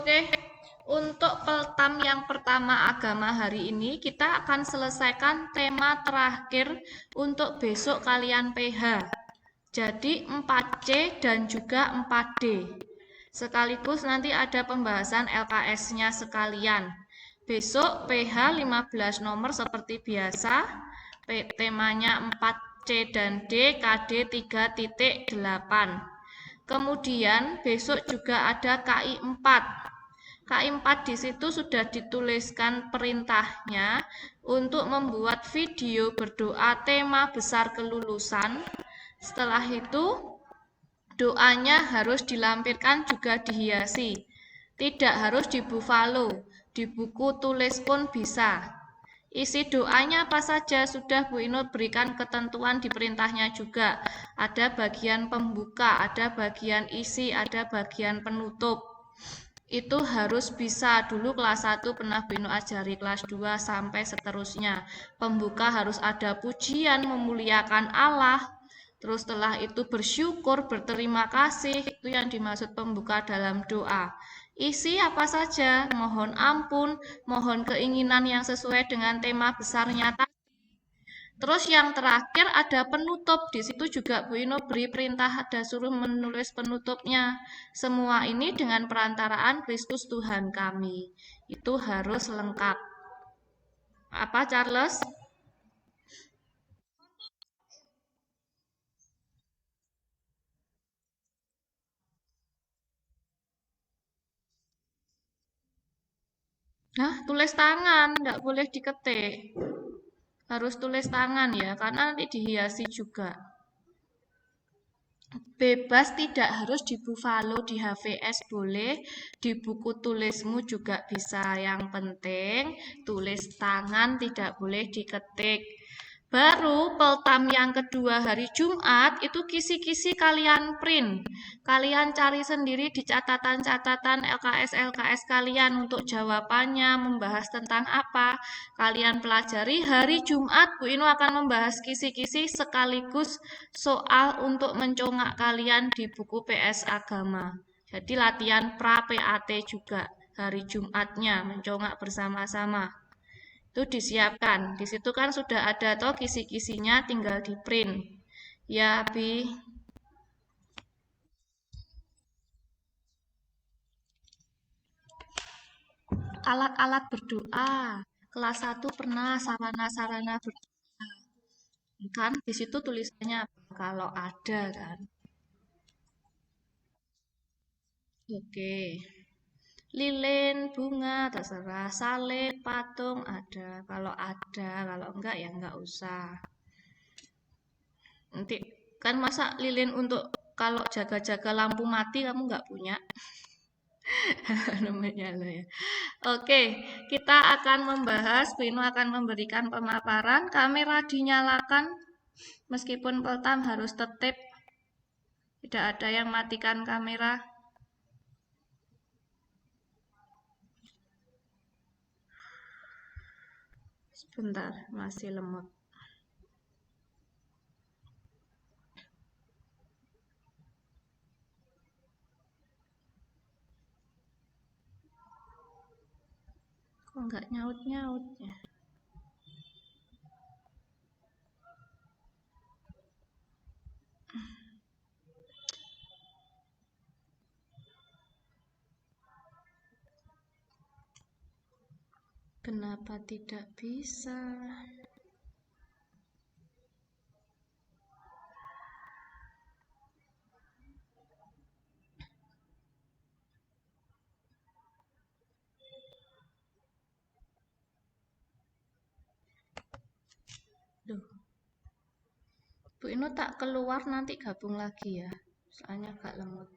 Oke, untuk peltam yang pertama agama hari ini kita akan selesaikan tema terakhir untuk besok kalian PH. Jadi 4C dan juga 4D. Sekaligus nanti ada pembahasan LKS-nya sekalian. Besok PH 15 nomor seperti biasa. Temanya 4C dan D, KD 3.8. Kemudian besok juga ada KI 4. KI 4 di situ sudah dituliskan perintahnya untuk membuat video berdoa tema besar kelulusan. Setelah itu doanya harus dilampirkan juga dihiasi. Tidak harus di buffalo, di buku tulis pun bisa. Isi doanya apa saja sudah Bu Inul berikan ketentuan di perintahnya juga. Ada bagian pembuka, ada bagian isi, ada bagian penutup. Itu harus bisa. Dulu kelas 1 pernah Bu Inul ajari, kelas 2 sampai seterusnya. Pembuka harus ada pujian memuliakan Allah. Terus setelah itu bersyukur, berterima kasih, itu yang dimaksud pembuka dalam doa. Isi apa saja, mohon ampun, mohon keinginan yang sesuai dengan tema besarnya. Terus yang terakhir ada penutup. Di situ juga Bu Ino beri perintah, ada suruh menulis penutupnya. Semua ini dengan perantaraan Kristus Tuhan kami. Itu harus lengkap. Apa Charles? Nah, tulis tangan, nggak boleh diketik. Harus tulis tangan ya, karena nanti dihiasi juga. Bebas, tidak harus di buffalo, di HVS boleh, di buku tulismu juga bisa. Yang penting tulis tangan, tidak boleh diketik. Baru peltam yang kedua hari Jumat itu kisi-kisi kalian print. Kalian cari sendiri di catatan-catatan LKS kalian untuk jawabannya, membahas tentang apa. Kalian pelajari hari Jumat, Bu Inu akan membahas kisi-kisi sekaligus soal untuk mencongak kalian di buku PS Agama. Jadi latihan pra-PAT juga hari Jumatnya, mencongak bersama-sama. Itu disiapkan. Di situ kan sudah ada toh kisi-kisinya, tinggal di print. Ya, Bi. Alat-alat berdoa. Kelas 1 pernah sarana-sarana berdoa. Kan di situ tulisannya apa? Kalau ada kan. Oke. Lilin, bunga, terserah. Salib, patung, ada. Kalau ada, kalau enggak ya enggak usah. Nanti kan masa lilin untuk kalau jaga-jaga lampu mati kamu enggak punya. Namanya lo ya. Oke, kita akan membahas, Bino akan memberikan pemaparan. Kamera dinyalakan, meskipun peltam harus tetap. Tidak ada yang matikan kamera. Sebentar, masih lemot. Kok nggak nyaut-nyaut ya? Kenapa tidak bisa? Duh. Bu Inu tak keluar, nanti gabung lagi ya. Soalnya agak lemot.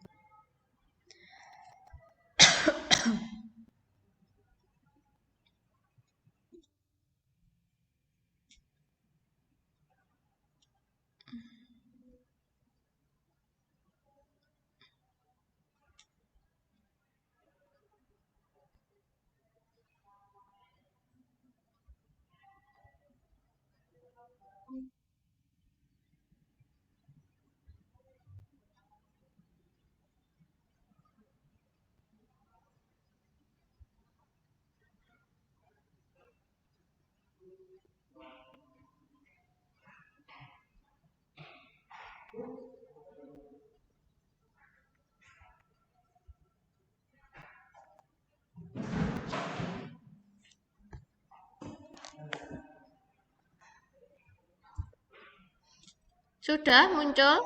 Sudah muncul?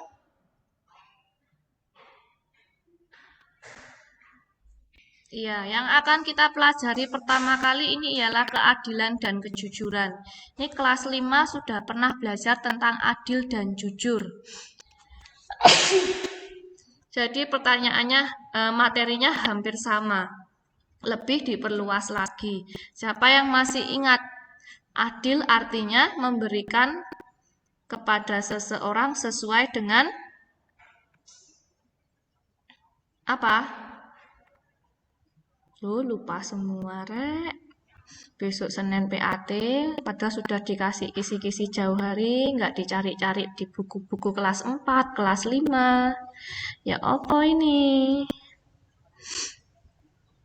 Iya, yang akan kita pelajari pertama kali ini ialah keadilan dan kejujuran. Ini kelas 5 sudah pernah belajar tentang adil dan jujur. Jadi pertanyaannya, materinya hampir sama. Lebih diperluas lagi. Siapa yang masih ingat? Adil artinya memberikan kepada seseorang sesuai dengan apa? Loh, lupa semua, Rek. Besok Senin PAT, padahal sudah dikasih kisi-kisi jauh hari, nggak dicari-cari di buku-buku kelas 4, kelas 5. Ya apa ini?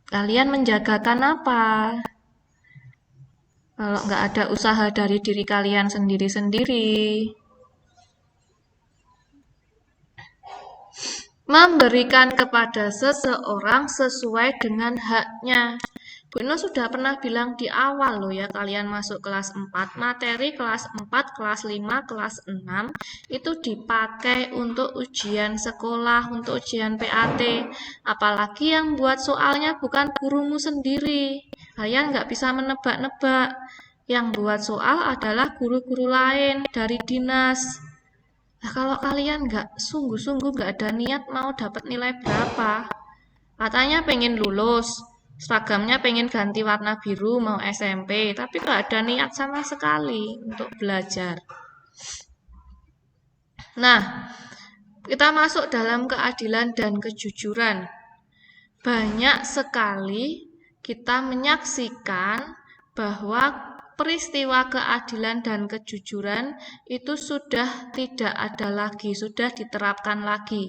Kalian menjagakan apa? Kalau nggak ada usaha dari diri kalian sendiri-sendiri. Memberikan kepada seseorang sesuai dengan haknya. Bu Ino sudah pernah bilang di awal loh ya, kalian masuk kelas 4, materi kelas 4, kelas 5, kelas 6 itu dipakai untuk ujian sekolah, untuk ujian PAT. Apalagi yang buat soalnya bukan gurumu sendiri. Kalian nggak bisa menebak-nebak. Yang buat soal adalah guru-guru lain dari dinas. Nah, kalau kalian nggak sungguh-sungguh nggak ada niat mau dapat nilai berapa, katanya pengen lulus, seragamnya pengen ganti warna biru mau SMP, tapi nggak ada niat sama sekali untuk belajar. Nah, kita masuk dalam keadilan dan kejujuran. Banyak sekali kita menyaksikan bahwa peristiwa keadilan dan kejujuran itu sudah tidak ada lagi, sudah diterapkan lagi.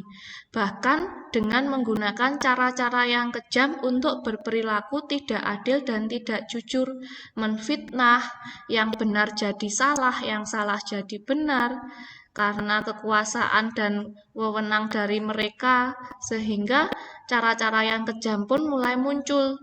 Bahkan dengan menggunakan cara-cara yang kejam untuk berperilaku tidak adil dan tidak jujur, menfitnah, yang benar jadi salah, yang salah jadi benar, karena kekuasaan dan wewenang dari mereka, sehingga cara-cara yang kejam pun mulai muncul.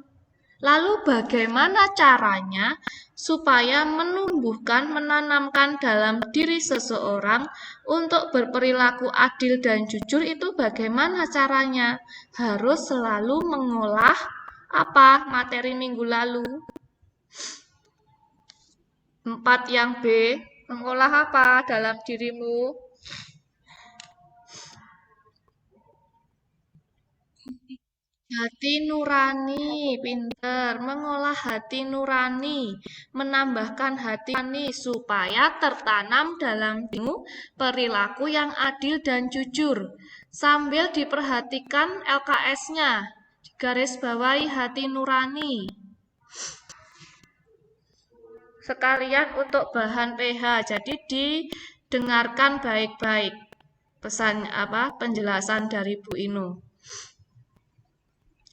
Lalu bagaimana caranya supaya menanamkan dalam diri seseorang untuk berperilaku adil dan jujur itu bagaimana caranya? Harus selalu mengolah apa materi minggu lalu? 4 yang B, mengolah apa dalam dirimu? Hati nurani, pinter, mengolah hati nurani, menambahkan hati nurani supaya tertanam dalam dirimu perilaku yang adil dan jujur. Sambil diperhatikan LKS-nya, garis bawahi hati nurani. Sekalian untuk bahan PH, jadi didengarkan baik-baik pesan penjelasan dari Bu Inu.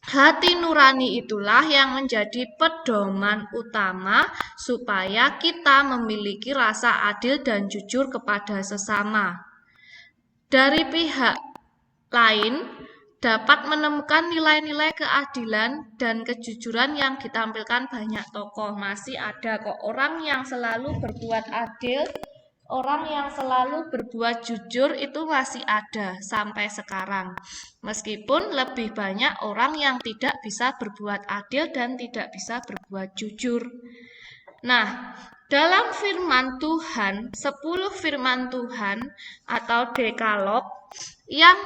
Hati nurani itulah yang menjadi pedoman utama supaya kita memiliki rasa adil dan jujur kepada sesama. Dari pihak lain, dapat menemukan nilai-nilai keadilan dan kejujuran yang ditampilkan banyak tokoh. Masih ada kok orang yang selalu berbuat adil, orang yang selalu berbuat jujur itu masih ada sampai sekarang. Meskipun lebih banyak orang yang tidak bisa berbuat adil dan tidak bisa berbuat jujur. Nah, dalam firman Tuhan, 10 firman Tuhan atau dekalog yang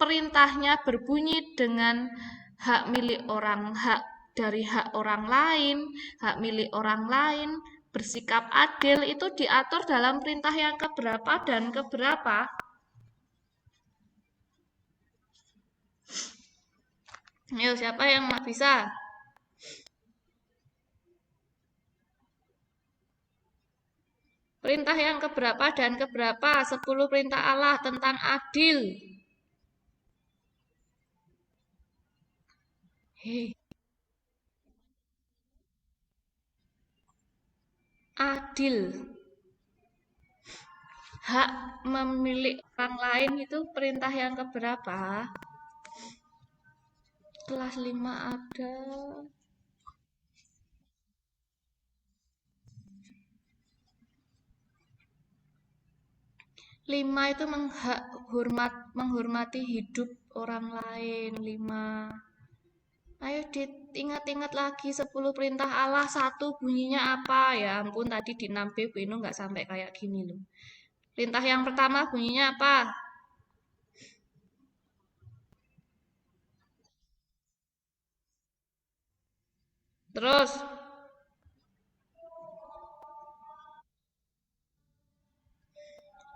perintahnya berbunyi dengan hak milik orang, hak dari hak orang lain, hak milik orang lain, bersikap adil itu diatur dalam perintah yang keberapa dan keberapa? Ayo, siapa yang bisa? Perintah yang keberapa dan keberapa? 10 perintah Allah tentang adil. Hei. Adil. Hak memilih orang lain itu perintah yang keberapa? Kelas 5 ada. 5 itu menghormati hidup orang lain. 5. Ayo diingat-ingat lagi 10 perintah Allah. 1 bunyinya apa? Ya ampun, tadi di 6B Bu Inu nggak sampai kayak gini loh. Perintah yang pertama bunyinya apa? Terus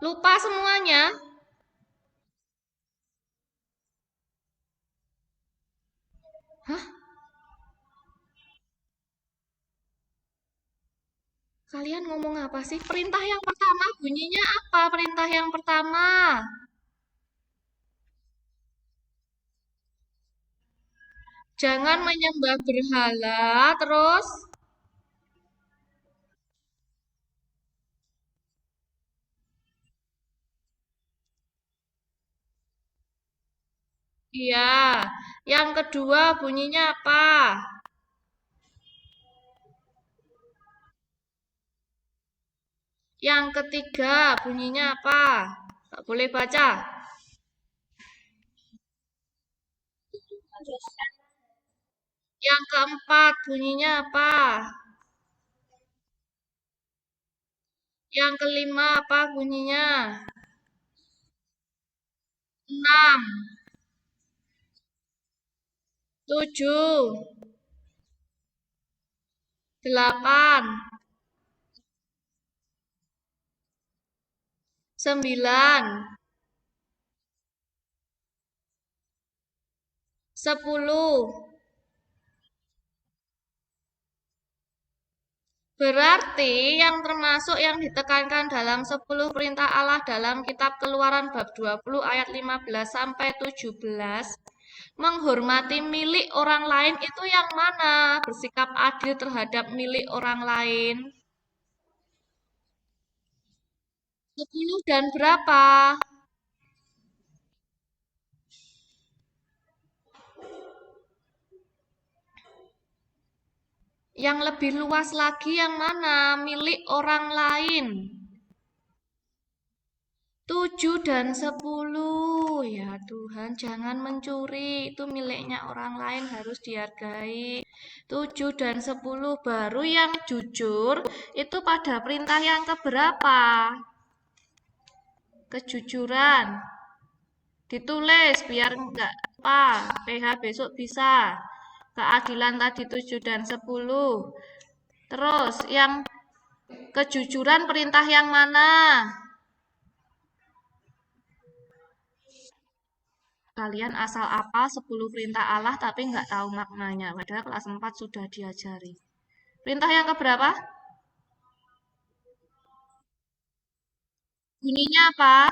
lupa semuanya. Hah? Kalian ngomong apa sih? Perintah yang pertama bunyinya apa? Perintah yang pertama. Jangan menyembah berhala, terus iya. Yang kedua bunyinya apa? Yang ketiga bunyinya apa? Gak boleh baca. Yang keempat bunyinya apa? Yang kelima apa bunyinya? 6, 7, 8, 9, 10. Berarti yang termasuk yang ditekankan dalam 10 perintah Allah dalam kitab Keluaran bab 20 ayat 15 sampai 17, menghormati milik orang lain itu yang mana? Bersikap adil terhadap milik orang lain. 10 dan berapa? Yang lebih luas lagi yang mana? Milik orang lain. 7 dan 10. Ya Tuhan, jangan mencuri. Itu miliknya orang lain, harus dihargai. 7 dan 10 baru yang jujur. Itu pada perintah yang keberapa? Kejujuran. Ditulis biar enggak lupa. PH besok bisa. Keadilan tadi 7 dan 10. Terus yang kejujuran perintah yang mana? Kalian asal apa 10 perintah Allah tapi nggak tahu maknanya. Padahal kelas 4 sudah diajari. Perintah yang keberapa? Bunyinya apa?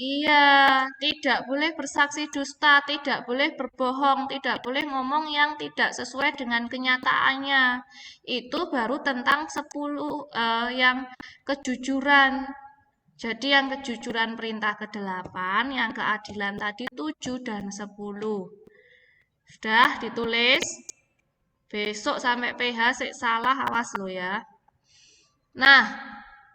Iya, tidak boleh bersaksi dusta, tidak boleh berbohong, tidak boleh ngomong yang tidak sesuai dengan kenyataannya. Itu baru tentang 10 yang kejujuran. Jadi yang kejujuran perintah ke-8, yang keadilan tadi 7 dan 10. Sudah ditulis? Besok sampai PH sik salah, awas lo ya. Nah,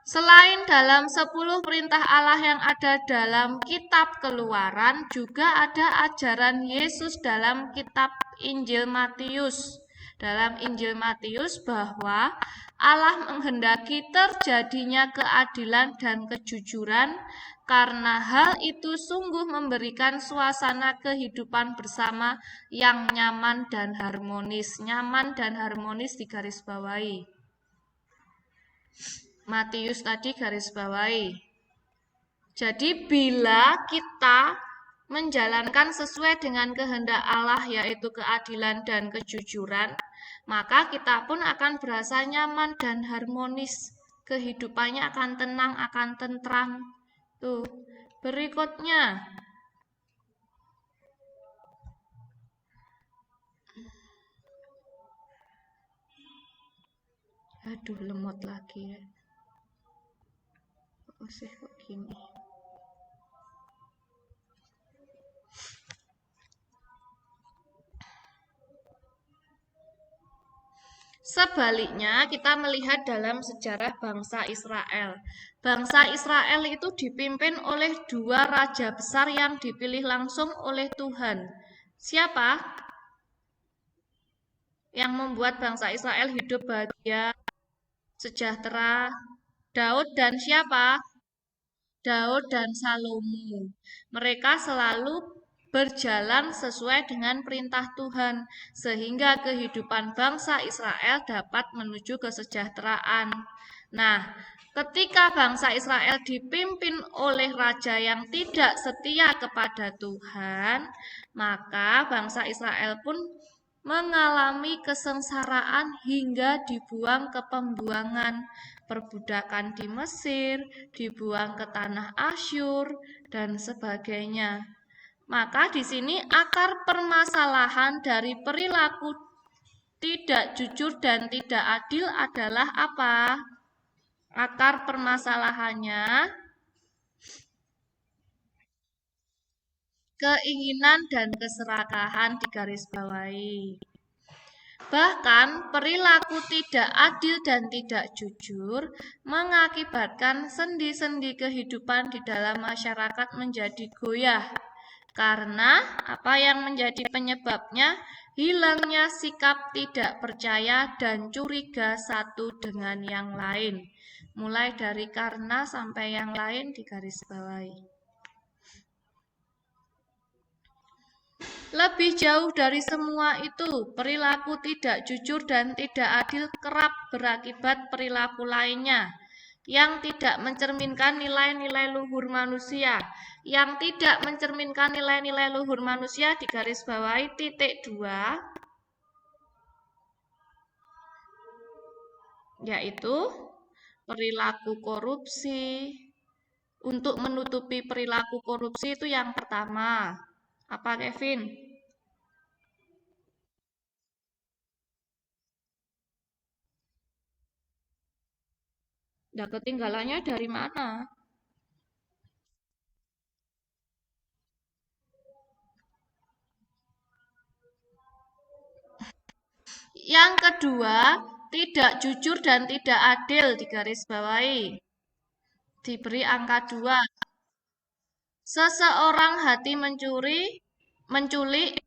selain dalam 10 perintah Allah yang ada dalam kitab Keluaran, juga ada ajaran Yesus dalam kitab Injil Matius. Dalam Injil Matius bahwa Allah menghendaki terjadinya keadilan dan kejujuran karena hal itu sungguh memberikan suasana kehidupan bersama yang nyaman dan harmonis. Nyaman dan harmonis digarisbawahi. Matius tadi garis bawahi. Jadi bila kita menjalankan sesuai dengan kehendak Allah yaitu keadilan dan kejujuran, maka kita pun akan berasa nyaman dan harmonis. Kehidupannya akan tenang, akan tentram. Tuh, berikutnya. Aduh, lemot lagi ya. Oh, sih kok gini. Sebaliknya, kita melihat dalam sejarah bangsa Israel. Bangsa Israel itu dipimpin oleh dua raja besar yang dipilih langsung oleh Tuhan. Siapa yang membuat bangsa Israel hidup bahagia, sejahtera? Daud dan siapa? Daud dan Salomo. Mereka selalu berjalan sesuai dengan perintah Tuhan, sehingga kehidupan bangsa Israel dapat menuju kesejahteraan. Nah, ketika bangsa Israel dipimpin oleh raja yang tidak setia kepada Tuhan, maka bangsa Israel pun mengalami kesengsaraan hingga dibuang ke pembuangan, perbudakan di Mesir, dibuang ke tanah Asyur, dan sebagainya. Maka di sini akar permasalahan dari perilaku tidak jujur dan tidak adil adalah apa? Akar permasalahannya keinginan dan keserakahan digarisbawahi. Bahkan perilaku tidak adil dan tidak jujur mengakibatkan sendi-sendi kehidupan di dalam masyarakat menjadi goyah. Karena apa yang menjadi penyebabnya? Hilangnya sikap tidak percaya dan curiga satu dengan yang lain. Mulai dari karena sampai yang lain digarisbawahi. Lebih jauh dari semua itu, perilaku tidak jujur dan tidak adil kerap berakibat perilaku lainnya yang tidak mencerminkan nilai-nilai luhur manusia. Yang tidak mencerminkan nilai-nilai luhur manusia digarisbawahi titik 2, yaitu perilaku korupsi. Untuk menutupi perilaku korupsi itu yang pertama. Apa, Kevin? Nah, ketinggalannya dari mana? Yang kedua, tidak jujur dan tidak adil digarisbawahi. Diberi angka 2. Seseorang hati menculik,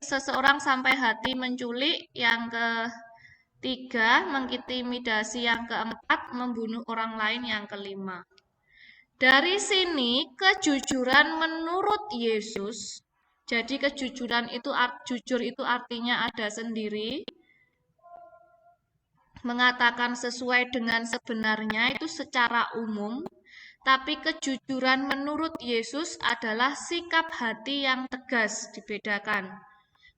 seseorang sampai hati menculik. Yang ketiga, mengintimidasi. Yang keempat, membunuh orang lain. Yang kelima. Dari sini, kejujuran menurut Yesus. Jadi kejujuran itu, jujur itu artinya ada sendiri. Mengatakan sesuai dengan sebenarnya itu secara umum. Tapi kejujuran menurut Yesus adalah sikap hati yang tegas, dibedakan.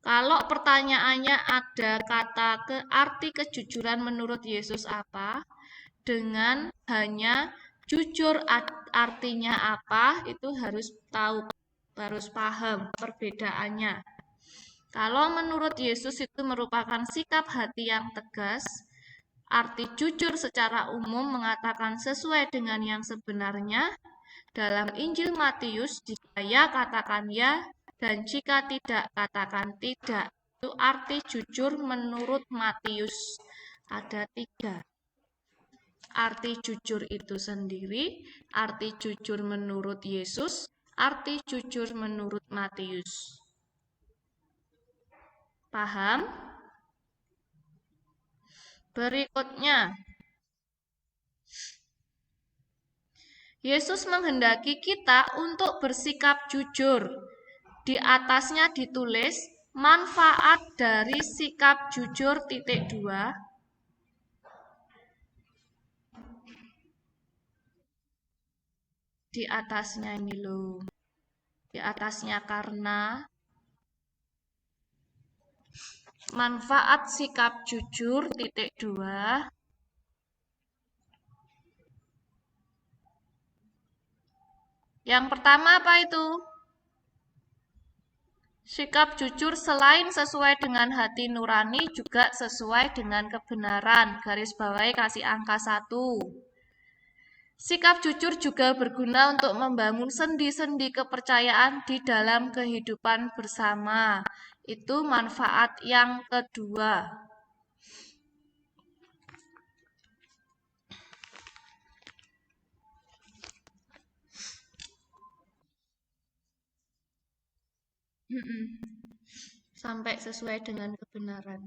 Kalau pertanyaannya ada kata arti kejujuran menurut Yesus apa? Dengan hanya jujur artinya apa, itu harus tahu, harus paham perbedaannya. Kalau menurut Yesus itu merupakan sikap hati yang tegas. Arti jujur secara umum mengatakan sesuai dengan yang sebenarnya. Dalam Injil Matius, jika ya katakan ya, dan jika tidak katakan tidak. Itu arti jujur menurut Matius. Ada 3. Arti jujur itu sendiri, arti jujur menurut Yesus, arti jujur menurut Matius. Paham? Berikutnya, Yesus menghendaki kita untuk bersikap jujur. Di atasnya ditulis manfaat dari sikap jujur titik 2. Di atasnya ini loh. Di atasnya karena manfaat sikap jujur titik 2. Yang pertama apa itu? Sikap jujur selain sesuai dengan hati nurani juga sesuai dengan kebenaran. Garis bawahi kasih angka 1. Sikap jujur juga berguna untuk membangun sendi-sendi kepercayaan di dalam kehidupan bersama. Itu manfaat yang kedua. Mm-mm. Sampai sesuai dengan kebenaran.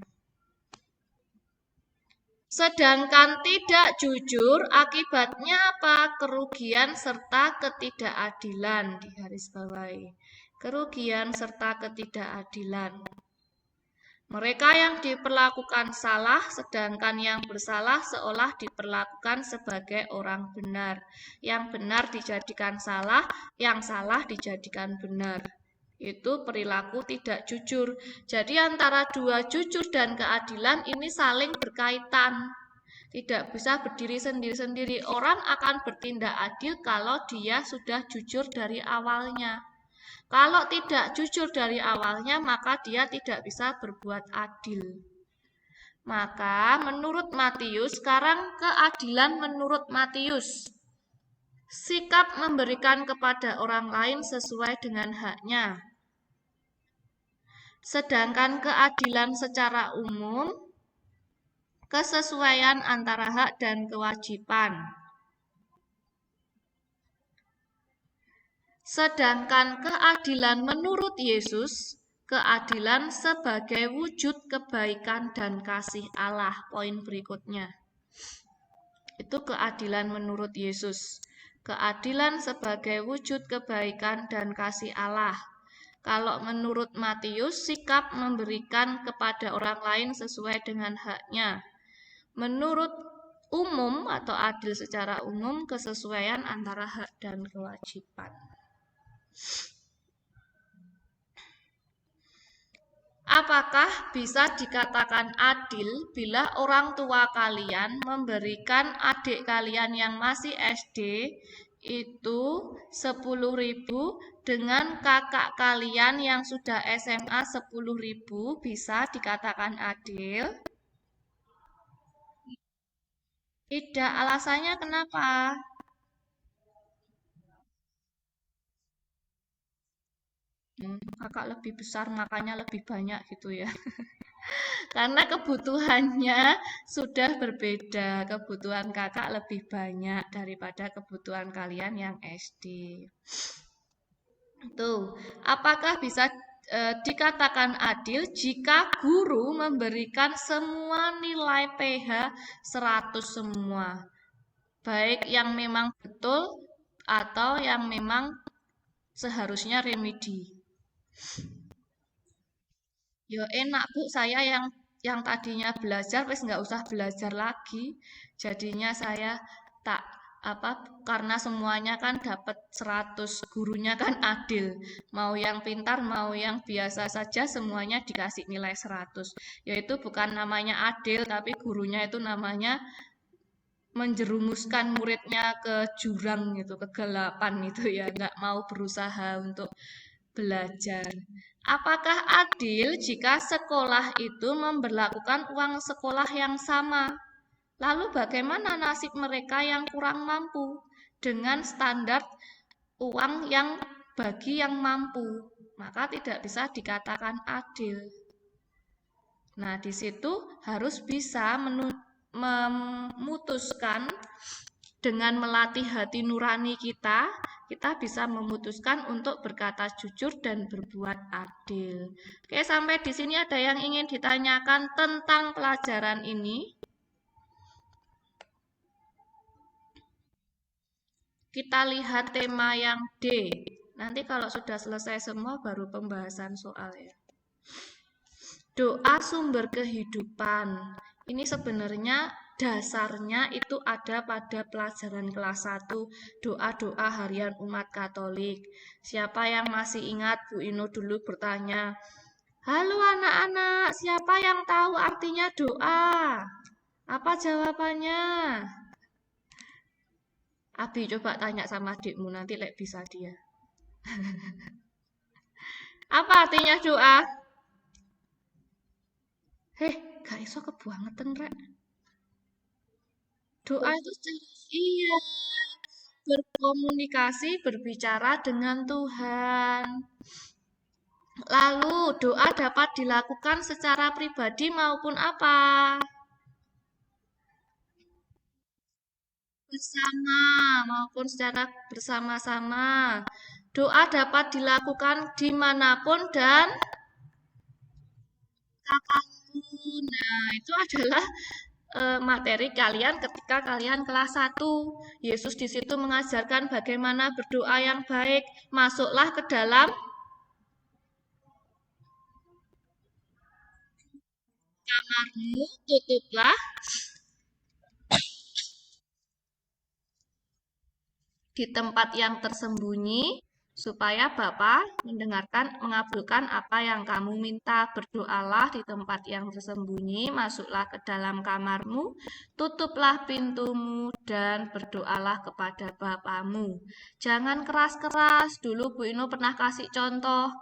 Sedangkan tidak jujur akibatnya apa? Kerugian serta ketidakadilan, di garis bawahi. Kerugian serta ketidakadilan. Mereka yang diperlakukan salah, sedangkan yang bersalah seolah diperlakukan sebagai orang benar. Yang benar dijadikan salah, yang salah dijadikan benar. Itu perilaku tidak jujur. Jadi antara dua jujur dan keadilan ini saling berkaitan. Tidak bisa berdiri sendiri-sendiri. Orang akan bertindak adil kalau dia sudah jujur dari awalnya. Kalau tidak jujur dari awalnya, maka dia tidak bisa berbuat adil. Maka menurut Matius, sekarang keadilan menurut Matius. Sikap memberikan kepada orang lain sesuai dengan haknya. Sedangkan keadilan secara umum, kesesuaian antara hak dan kewajiban. Sedangkan keadilan menurut Yesus, keadilan sebagai wujud kebaikan dan kasih Allah. Poin berikutnya. Itu keadilan menurut Yesus. Keadilan sebagai wujud kebaikan dan kasih Allah. Kalau menurut Matius, sikap memberikan kepada orang lain sesuai dengan haknya. Menurut umum atau adil secara umum, kesesuaian antara hak dan kewajiban. Apakah bisa dikatakan adil bila orang tua kalian memberikan adik kalian yang masih SD itu 10.000 dengan kakak kalian yang sudah SMA 10.000 bisa dikatakan adil? Tidak, alasannya kenapa? Kakak lebih besar makanya lebih banyak gitu ya. Karena kebutuhannya sudah berbeda. Kebutuhan kakak lebih banyak daripada kebutuhan kalian yang SD. Tuh, apakah bisa dikatakan adil jika guru memberikan semua nilai PH 100 semua? Baik yang memang betul atau yang memang seharusnya remedi. Ya enak Bu, saya yang tadinya belajar wis nggak usah belajar lagi. Jadinya saya tak apa karena semuanya kan dapat 100, gurunya kan adil. Mau yang pintar, mau yang biasa saja semuanya dikasih nilai 100. Yaitu bukan namanya adil, tapi gurunya itu namanya menjerumuskan muridnya ke jurang gitu, kegelapan itu ya, nggak mau berusaha untuk belajar. Apakah adil jika sekolah itu memberlakukan uang sekolah yang sama? Lalu bagaimana nasib mereka yang kurang mampu dengan standar uang yang bagi yang mampu? Maka tidak bisa dikatakan adil. Nah, di situ harus bisa memutuskan dengan melatih hati nurani kita, kita bisa memutuskan untuk berkata jujur dan berbuat adil. Oke, sampai di sini ada yang ingin ditanyakan tentang pelajaran ini? Kita lihat tema yang D. Nanti kalau sudah selesai semua baru pembahasan soal ya. Doa sumber kehidupan. Ini sebenarnya dasarnya itu ada pada pelajaran kelas 1 doa-doa harian umat Katolik. Siapa yang masih ingat Bu Ino dulu bertanya, "Halo anak-anak, siapa yang tahu artinya doa?" Apa jawabannya? Abi coba tanya sama adikmu nanti lek bisa dia. Apa artinya doa? Gak iso kebangetan rek. Doa itu iya, berkomunikasi, berbicara dengan Tuhan. Lalu doa dapat dilakukan secara pribadi maupun apa? Bersama maupun secara bersama-sama. Doa dapat dilakukan dimanapun dan kapanpun. Nah, itu adalah materi kalian ketika kalian kelas 1. Yesus di situ mengajarkan bagaimana berdoa yang baik. Masuklah ke dalam kamarmu, tutuplah di tempat yang tersembunyi, supaya Bapa mendengarkan, mengabulkan apa yang kamu minta. Berdoalah di tempat yang tersembunyi, masuklah ke dalam kamarmu, tutuplah pintumu, dan berdoalah kepada Bapamu. Jangan keras-keras. Dulu Bu Ino pernah kasih contoh.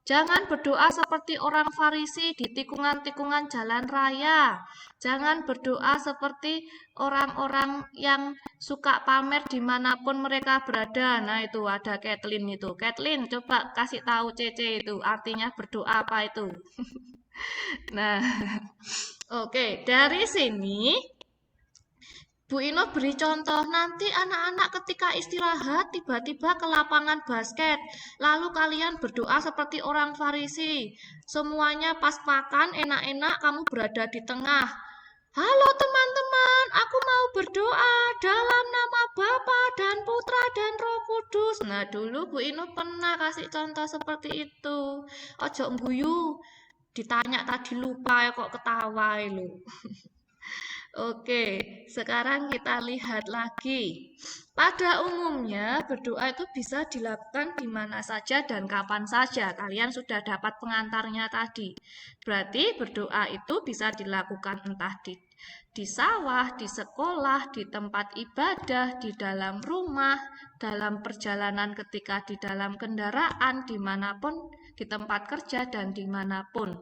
Jangan berdoa seperti orang Farisi di tikungan-tikungan jalan raya. Jangan berdoa seperti orang-orang yang suka pamer dimanapun mereka berada. Nah, itu ada Kathleen itu. Kathleen, coba kasih tahu Cece itu artinya berdoa apa itu. Nah, oke, dari sini Bu Ino beri contoh, nanti anak-anak ketika istirahat tiba-tiba ke lapangan basket, lalu kalian berdoa seperti orang Farisi. Semuanya pas makan, enak-enak, kamu berada di tengah. Halo teman-teman, aku mau berdoa dalam nama Bapa dan Putra dan Roh Kudus. Nah, dulu Bu Ino pernah kasih contoh seperti itu. Ojo ngguyu, ditanya tadi lupa ya kok ketawa lu. Oke, sekarang kita lihat lagi. Pada umumnya, berdoa itu bisa dilakukan di mana saja dan kapan saja. Kalian sudah dapat pengantarnya tadi. Berarti berdoa itu bisa dilakukan entah di sawah, di sekolah, di tempat ibadah, di dalam rumah, dalam perjalanan ketika di dalam kendaraan, dimanapun, di tempat kerja, dan dimanapun.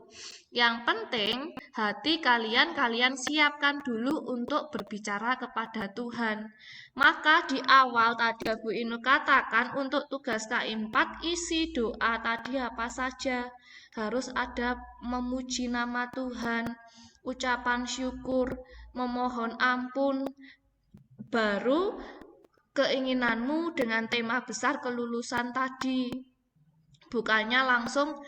Yang penting, hati kalian siapkan dulu untuk berbicara kepada Tuhan. Maka di awal tadi Bu Inu katakan untuk tugas K4 isi doa tadi apa saja. Harus ada memuji nama Tuhan, ucapan syukur, memohon ampun, baru keinginanmu dengan tema besar kelulusan tadi. Bukannya langsung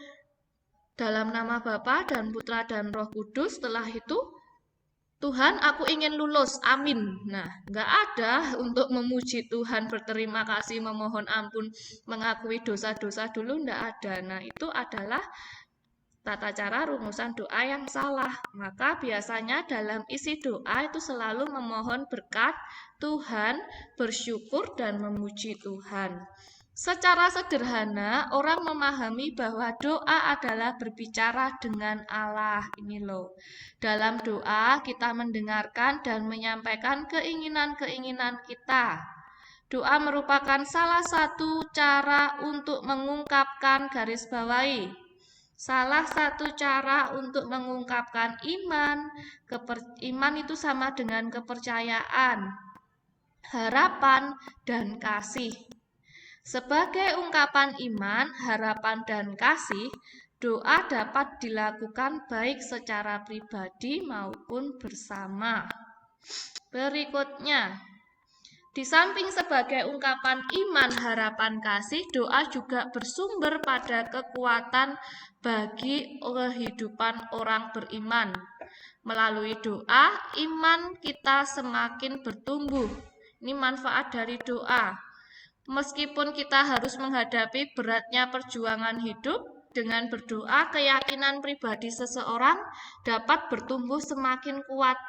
dalam nama Bapa dan Putra dan Roh Kudus, setelah itu Tuhan, aku ingin lulus, amin. Nah, nggak ada untuk memuji Tuhan, berterima kasih, memohon ampun, mengakui dosa-dosa dulu, nggak ada. Nah, itu adalah tata cara rumusan doa yang salah. Maka biasanya dalam isi doa itu selalu memohon berkat Tuhan, bersyukur, dan memuji Tuhan. Secara sederhana, orang memahami bahwa doa adalah berbicara dengan Allah. Ini loh. Dalam doa, kita mendengarkan dan menyampaikan keinginan-keinginan kita. Doa merupakan salah satu cara untuk mengungkapkan garis bawahi. Salah satu cara untuk mengungkapkan iman. Iman itu sama dengan kepercayaan, harapan, dan kasih. Sebagai ungkapan iman, harapan, dan kasih, doa dapat dilakukan baik secara pribadi maupun bersama. Berikutnya, di samping sebagai ungkapan iman, harapan, kasih, doa juga bersumber pada kekuatan bagi kehidupan orang beriman. Melalui doa, iman kita semakin bertumbuh. Ini manfaat dari doa. Meskipun kita harus menghadapi beratnya perjuangan hidup, dengan berdoa, keyakinan pribadi seseorang dapat bertumbuh semakin kuat.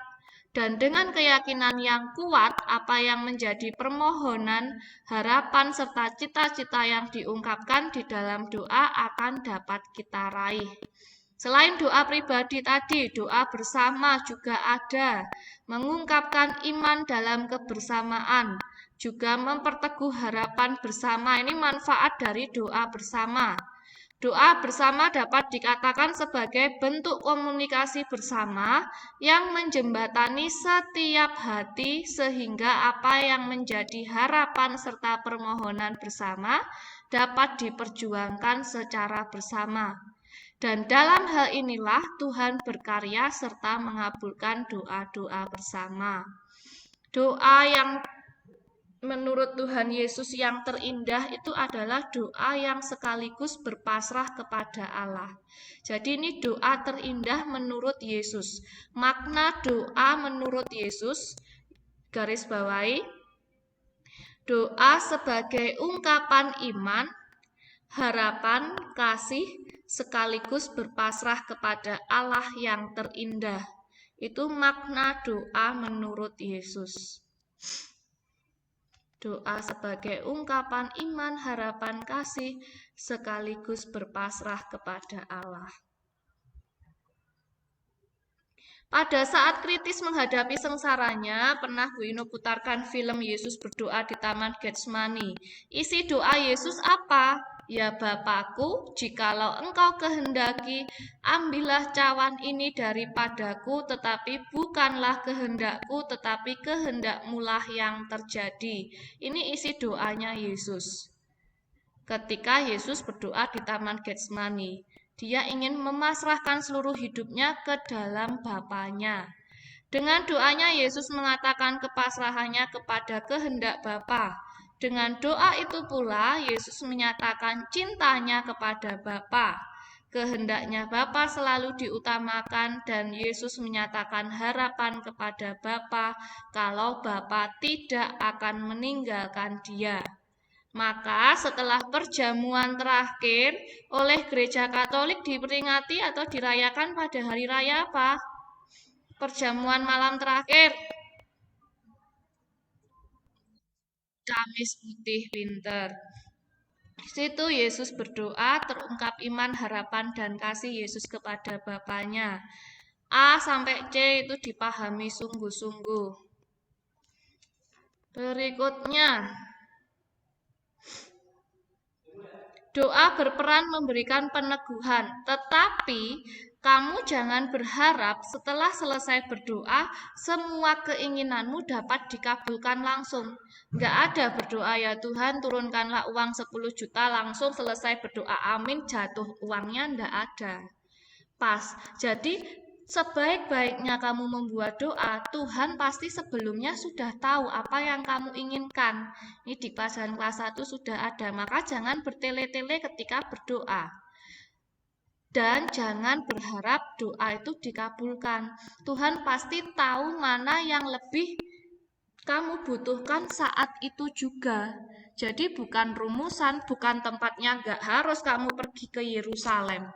Dan dengan keyakinan yang kuat, apa yang menjadi permohonan, harapan, serta cita-cita yang diungkapkan di dalam doa akan dapat kita raih. Selain doa pribadi tadi, doa bersama juga ada. Mengungkapkan iman dalam kebersamaan, juga memperteguh harapan bersama. Ini manfaat dari doa bersama. Doa bersama dapat dikatakan sebagai bentuk komunikasi bersama yang menjembatani setiap hati sehingga apa yang menjadi harapan serta permohonan bersama dapat diperjuangkan secara bersama. Dan dalam hal inilah Tuhan berkarya serta mengabulkan doa-doa bersama. Doa yang menurut Tuhan Yesus yang terindah itu adalah doa yang sekaligus berpasrah kepada Allah. Jadi ini doa terindah menurut Yesus. Makna doa menurut Yesus, garis bawahi, doa sebagai ungkapan iman, harapan, kasih, sekaligus berpasrah kepada Allah yang terindah. Itu makna doa menurut Yesus. Doa sebagai ungkapan iman, harapan, kasih, sekaligus berpasrah kepada Allah. Pada saat kritis menghadapi sengsaranya, pernah Bu Ino putarkan film Yesus berdoa di Taman Getsemani. Isi doa Yesus apa? Ya Bapakku, jikalau Engkau kehendaki, ambillah cawan ini daripadaku, tetapi bukanlah kehendakku, tetapi kehendak-Mu-lah yang terjadi. Ini isi doanya Yesus. Ketika Yesus berdoa di Taman Getsemani, Dia ingin memasrahkan seluruh hidupnya ke dalam Bapanya. Dengan doanya Yesus mengatakan kepasrahannya kepada kehendak Bapa. Dengan doa itu pula Yesus menyatakan cintanya kepada Bapa. Kehendaknya Bapa selalu diutamakan dan Yesus menyatakan harapan kepada Bapa kalau Bapa tidak akan meninggalkan Dia. Maka setelah perjamuan terakhir oleh Gereja Katolik diperingati atau dirayakan pada hari raya apa? Perjamuan malam terakhir, Kamis Putih Winter. Di situ Yesus berdoa, terungkap iman, harapan, dan kasih Yesus kepada Bapanya. A sampai C itu dipahami sungguh-sungguh. Berikutnya, doa berperan memberikan peneguhan, tetapi kamu jangan berharap setelah selesai berdoa, semua keinginanmu dapat dikabulkan langsung. Nggak ada berdoa, ya Tuhan turunkanlah uang 10 juta, langsung selesai berdoa, amin, jatuh uangnya, nggak ada. Pas, jadi sebaik-baiknya kamu membuat doa, Tuhan pasti sebelumnya sudah tahu apa yang kamu inginkan. Ini di pelajaran kelas 1 sudah ada, maka jangan bertele-tele ketika berdoa. Dan jangan berharap doa itu dikabulkan. Tuhan pasti tahu mana yang lebih kamu butuhkan saat itu juga. Jadi bukan rumusan, bukan tempatnya, nggak harus kamu pergi ke Yerusalem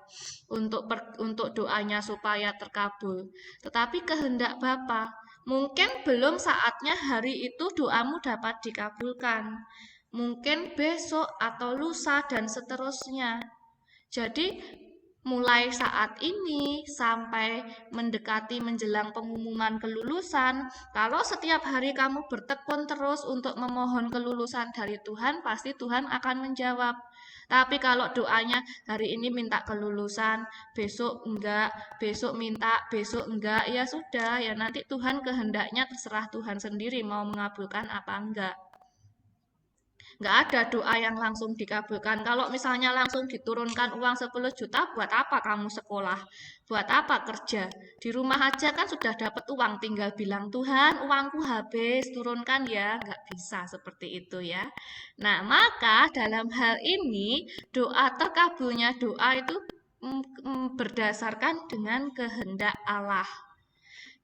untuk doanya supaya terkabul. Tetapi kehendak Bapa, mungkin belum saatnya hari itu doamu dapat dikabulkan. Mungkin besok atau lusa dan seterusnya. Jadi mulai saat ini sampai mendekati menjelang pengumuman kelulusan, kalau setiap hari kamu bertekun terus untuk memohon kelulusan dari Tuhan, pasti Tuhan akan menjawab. Tapi kalau doanya hari ini minta kelulusan, besok enggak, besok minta, besok enggak, ya sudah, ya nanti Tuhan kehendaknya terserah Tuhan sendiri mau mengabulkan apa enggak. Nggak ada doa yang langsung dikabulkan. Kalau misalnya langsung diturunkan uang 10 juta, buat apa kamu sekolah? Buat apa kerja? Di rumah aja kan sudah dapat uang, tinggal bilang, Tuhan uangku habis, turunkan ya. Nggak bisa seperti itu ya. Nah, maka dalam hal ini, doa terkabulnya doa itu berdasarkan dengan kehendak Allah.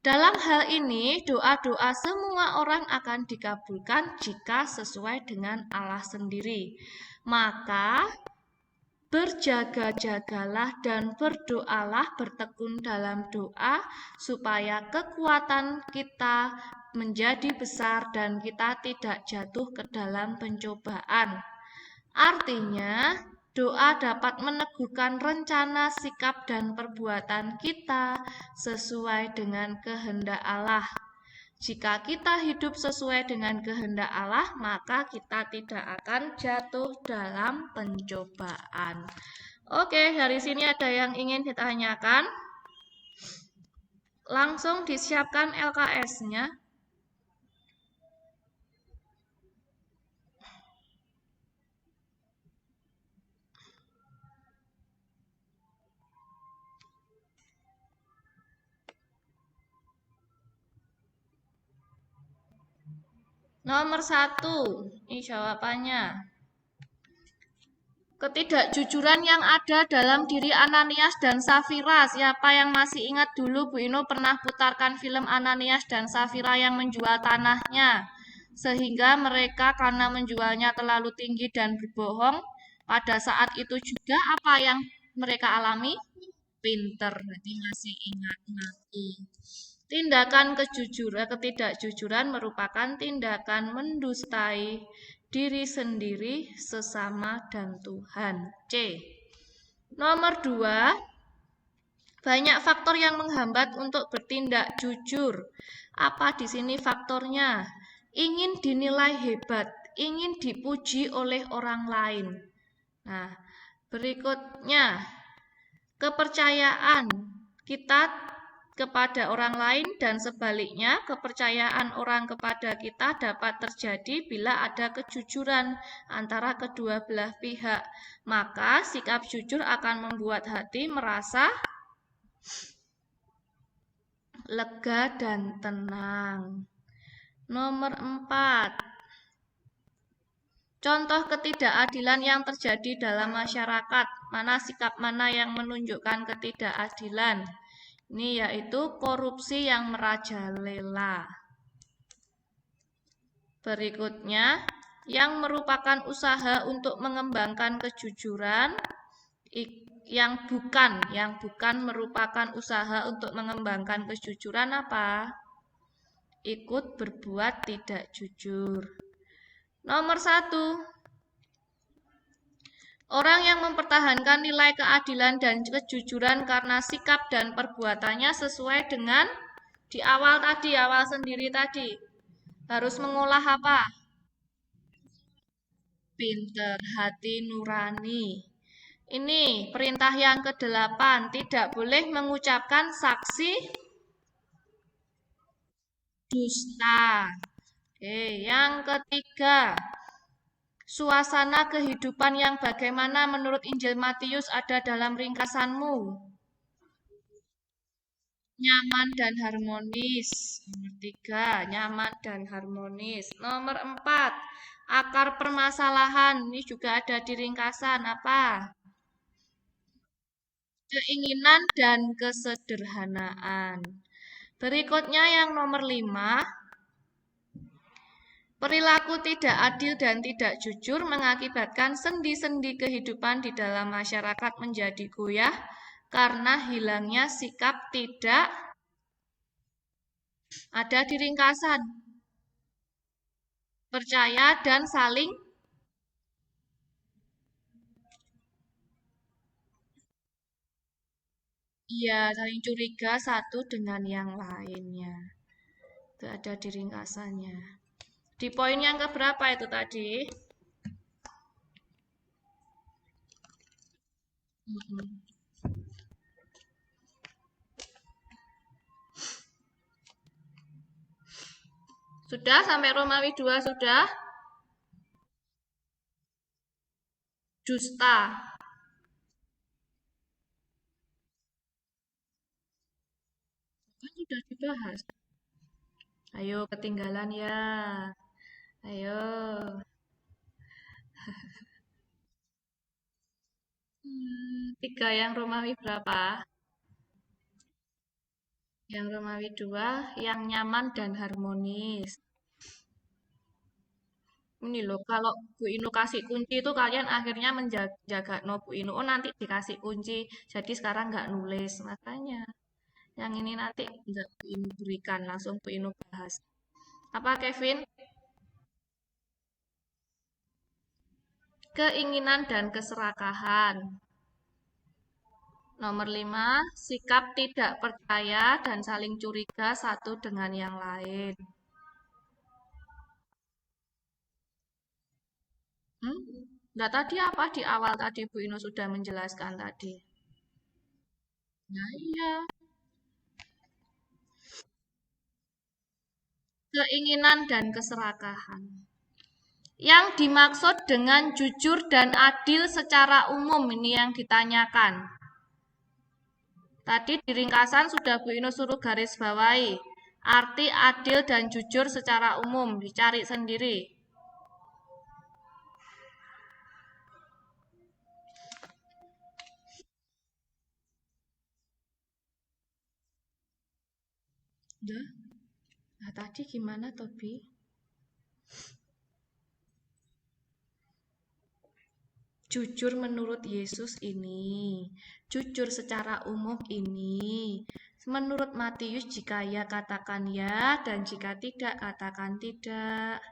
Dalam hal ini, doa-doa semua orang akan dikabulkan jika sesuai dengan Allah sendiri. Maka, berjaga-jagalah dan berdoalah, bertekun dalam doa, supaya kekuatan kita menjadi besar dan kita tidak jatuh ke dalam pencobaan. Artinya, doa dapat meneguhkan rencana, sikap, dan perbuatan kita sesuai dengan kehendak Allah. Jika kita hidup sesuai dengan kehendak Allah, maka kita tidak akan jatuh dalam pencobaan. Oke, dari sini ada yang ingin ditanyakan? Langsung disiapkan LKS-nya. Nomor 1, ini jawabannya. Ketidakjujuran yang ada dalam diri Ananias dan Safira. Siapa yang masih ingat dulu Bu Ino pernah putarkan film Ananias dan Safira yang menjual tanahnya. Sehingga mereka karena menjualnya terlalu tinggi dan berbohong. Pada saat itu juga apa yang mereka alami? Pinter, berarti masih ingat lagi. Tindakan ketidakjujuran merupakan tindakan mendustai diri sendiri, sesama, dan Tuhan. C. Nomor 2, banyak faktor yang menghambat untuk bertindak jujur. Apa di sini faktornya? Ingin dinilai hebat, ingin dipuji oleh orang lain. Nah, berikutnya, kepercayaan kita kepada orang lain dan sebaliknya, kepercayaan orang kepada kita dapat terjadi bila ada kejujuran antara kedua belah pihak. Maka sikap jujur akan membuat hati merasa lega dan tenang. Nomor 4. Contoh ketidakadilan yang terjadi dalam masyarakat. Mana sikap mana yang menunjukkan ketidakadilan? Ini yaitu korupsi yang merajalela. Berikutnya, yang merupakan usaha untuk mengembangkan kejujuran, yang bukan merupakan usaha untuk mengembangkan kejujuran apa? Ikut berbuat tidak jujur. Nomor 1. Orang yang mempertahankan nilai keadilan dan kejujuran karena sikap dan perbuatannya sesuai dengan di awal sendiri tadi. Harus mengolah apa? Pinter, hati nurani. Ini perintah yang ke-8, tidak boleh mengucapkan saksi dusta. Oke, yang ketiga, suasana kehidupan yang bagaimana menurut Injil Matius ada dalam ringkasanmu? Nyaman dan harmonis. Nomor 3, nyaman dan harmonis. Nomor 4, akar permasalahan. Ini juga ada di ringkasan. Apa? Keinginan dan kesederhanaan. Berikutnya yang nomor 5. Perilaku tidak adil dan tidak jujur mengakibatkan sendi-sendi kehidupan di dalam masyarakat menjadi goyah karena hilangnya sikap tidak ada di ringkasan. Percaya dan saling saling curiga satu dengan yang lainnya. Itu ada di ringkasannya. Di poin yang keberapa itu tadi? Sudah sampai Romawi 2 sudah? Dusta. Kan sudah dibahas. Ayo ketinggalan ya. Ayo. Tiga yang Romawi berapa? Yang Romawi 2, yang nyaman dan harmonis. Ini loh, kalau Bu Inu kasih kunci itu kalian akhirnya menjaga no Bu Inu. Oh nanti dikasih kunci, jadi sekarang nggak nulis. Makanya yang ini nanti nggak Bu Inu berikan, langsung Bu Inu bahas. Apa Kevin? Keinginan dan keserakahan. Nomor 5, sikap tidak percaya dan saling curiga satu dengan yang lain. Nah, tadi apa di awal tadi Bu Inu sudah menjelaskan tadi? Nah, iya. Keinginan dan keserakahan. Yang dimaksud dengan jujur dan adil secara umum ini yang ditanyakan. Tadi di ringkasan sudah Bu Inu suruh garis bawahi. Arti adil dan jujur secara umum, dicari sendiri. Nah, tadi gimana, Tobi? Jujur menurut Yesus ini, jujur secara umum ini. Menurut Matius, jika ya katakan ya, dan jika tidak katakan tidak.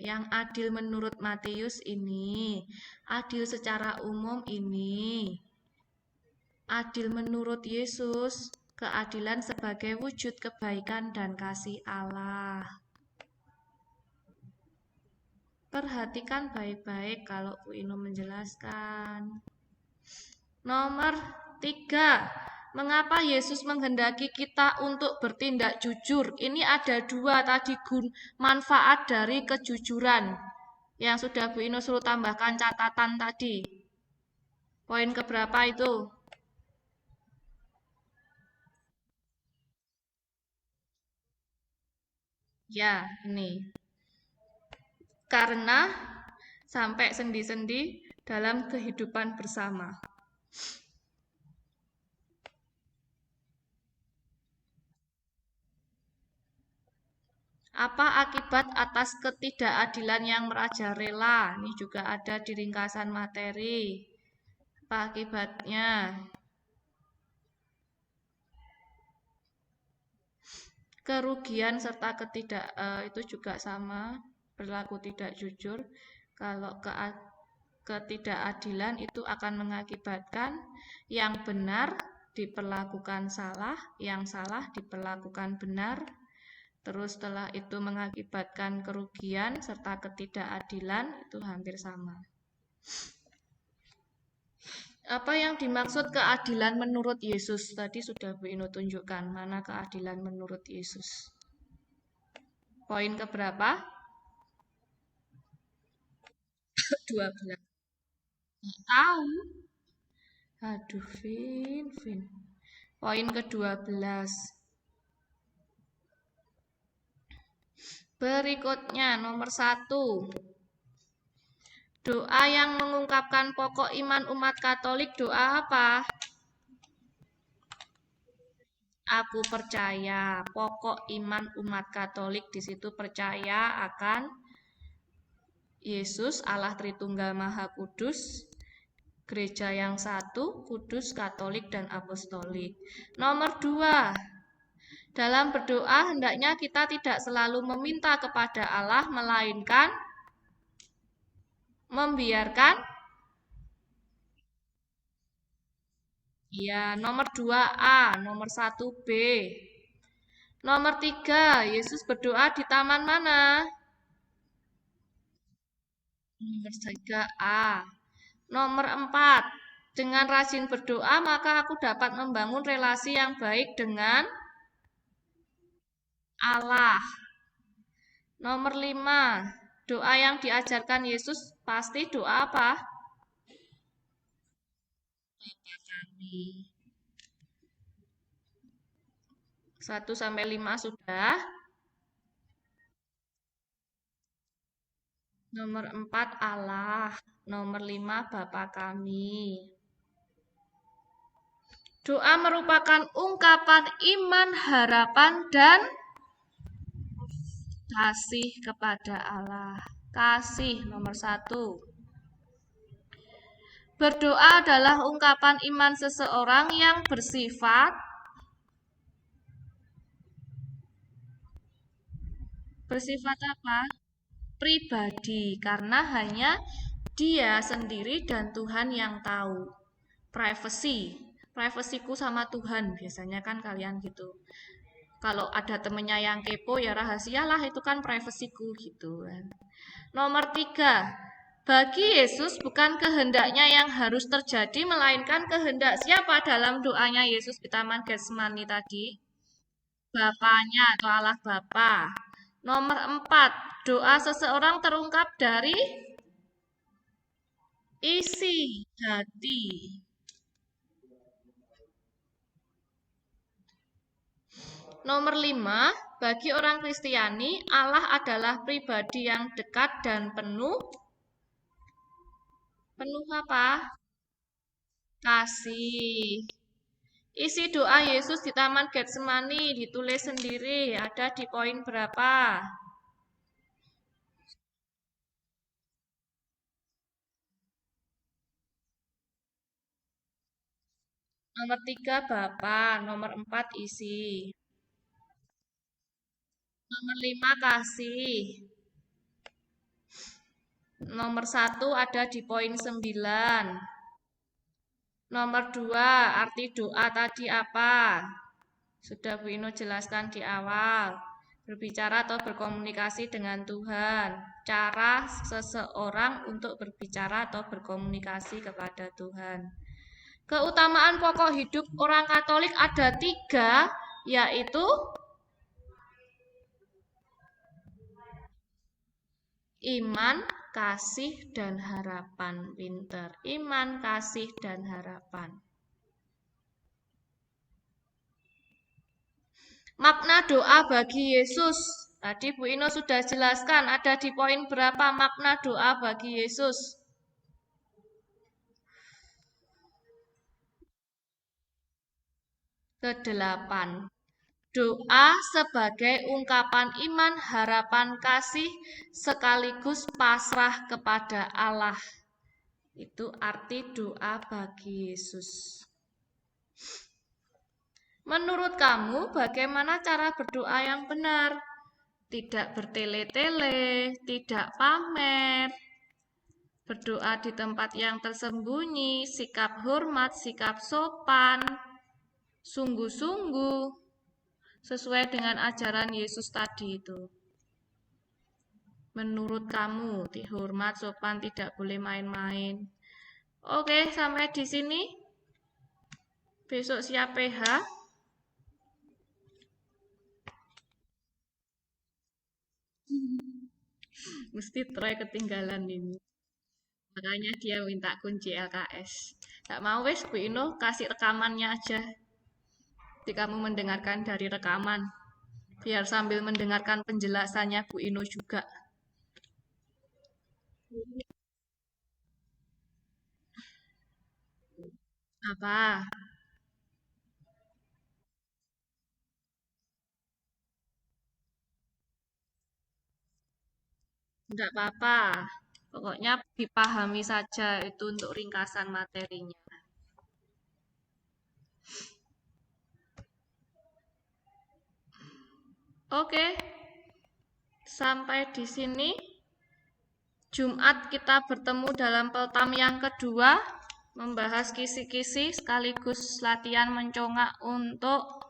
Yang adil menurut Matius ini, adil secara umum ini, adil menurut Yesus, keadilan sebagai wujud kebaikan dan kasih Allah. Perhatikan baik-baik kalau Bu Ino menjelaskan. Nomor 3. Mengapa Yesus menghendaki kita untuk bertindak jujur? Ini ada 2 tadi manfaat dari kejujuran. Yang sudah Bu Ino suruh tambahkan catatan tadi. Poin keberapa itu? Ya, ini. Karena sampai sendi-sendi dalam kehidupan bersama. Apa akibat atas ketidakadilan yang merajalela? Ini juga ada di ringkasan materi. Apa akibatnya? Kerugian serta itu juga sama, berlaku tidak jujur. Kalau ketidakadilan itu akan mengakibatkan yang benar diperlakukan salah, yang salah diperlakukan benar. Terus setelah itu mengakibatkan kerugian serta ketidakadilan, itu hampir sama. Apa yang dimaksud keadilan menurut Yesus? Tadi sudah Bu Ino tunjukkan mana keadilan menurut Yesus. Poin keberapa? 12. Nggak tahu. Aduh, Vin. Poin ke-12. Berikutnya, nomor 1. Doa yang mengungkapkan pokok iman umat Katolik, doa apa? Aku percaya. Pokok iman umat Katolik di situ percaya akan Yesus, Allah Tritunggal Maha Kudus, Gereja yang satu, kudus, katolik, dan apostolik. Nomor 2. Dalam berdoa hendaknya kita tidak selalu meminta kepada Allah, melainkan membiarkan. Ya, nomor 2A, nomor 1B. Nomor 3, Yesus berdoa di taman mana? Nomor 3A. Nomor 4, dengan rajin berdoa maka aku dapat membangun relasi yang baik dengan Allah. Nomor 5, doa yang diajarkan Yesus pasti doa apa? Bapa kami. 1-5 sudah. Nomor 4 Allah. Nomor 5 Bapa kami. Doa merupakan ungkapan iman, harapan, dan kasih kepada Allah. Kasih nomor 1. Berdoa adalah ungkapan iman seseorang yang bersifat apa? Pribadi, karena hanya dia sendiri dan Tuhan yang tahu. Privasiku sama Tuhan, biasanya kan kalian gitu. Kalau ada temennya yang kepo ya rahasialah, itu kan privasiku gitu kan. Nomor 3, bagi Yesus bukan kehendaknya yang harus terjadi, melainkan kehendak siapa dalam doanya Yesus di Taman Getsemani tadi? Bapaknya atau Allah Bapa. Nomor 4, doa seseorang terungkap dari isi hati. Nomor 5, bagi orang Kristiani, Allah adalah pribadi yang dekat dan penuh apa? Kasih. Isi doa Yesus di Taman Getsemani ditulis sendiri, ada di poin berapa? Nomor 3 Bapa, nomor 4 isi. Nomor 5 kasih. Nomor 1 ada di poin 9. Nomor 2 arti doa tadi apa? Sudah Bu Ino jelaskan di awal. Berbicara atau berkomunikasi dengan Tuhan. Cara seseorang untuk berbicara atau berkomunikasi kepada Tuhan. Keutamaan pokok hidup orang Katolik ada 3, yaitu iman, kasih, dan harapan. Pinter. Iman, kasih, dan harapan. Makna doa bagi Yesus. Tadi Bu Ino sudah jelaskan, ada di poin berapa makna doa bagi Yesus? Ke-8. Doa sebagai ungkapan iman, harapan, kasih, sekaligus pasrah kepada Allah. Itu arti doa bagi Yesus. Menurut kamu, bagaimana cara berdoa yang benar? Tidak bertele-tele, tidak pamer, berdoa di tempat yang tersembunyi, sikap hormat, sikap sopan, sungguh-sungguh, sesuai dengan ajaran Yesus tadi itu. Menurut kamu, dihormat, sopan, tidak boleh main-main. Oke, sampai di sini. Besok siap PH. Mesti Troy ketinggalan ini. Makanya dia minta kunci LKS. Gak mau wes Bu Ino kasih rekamannya aja. Jadi kamu mendengarkan dari rekaman. Biar sambil mendengarkan penjelasannya Bu Ino juga. Apa? Enggak apa-apa. Pokoknya dipahami saja itu untuk ringkasan materinya. Oke. Sampai di sini. Jumat kita bertemu dalam peltam yang kedua. Membahas kisi-kisi sekaligus latihan mencongak untuk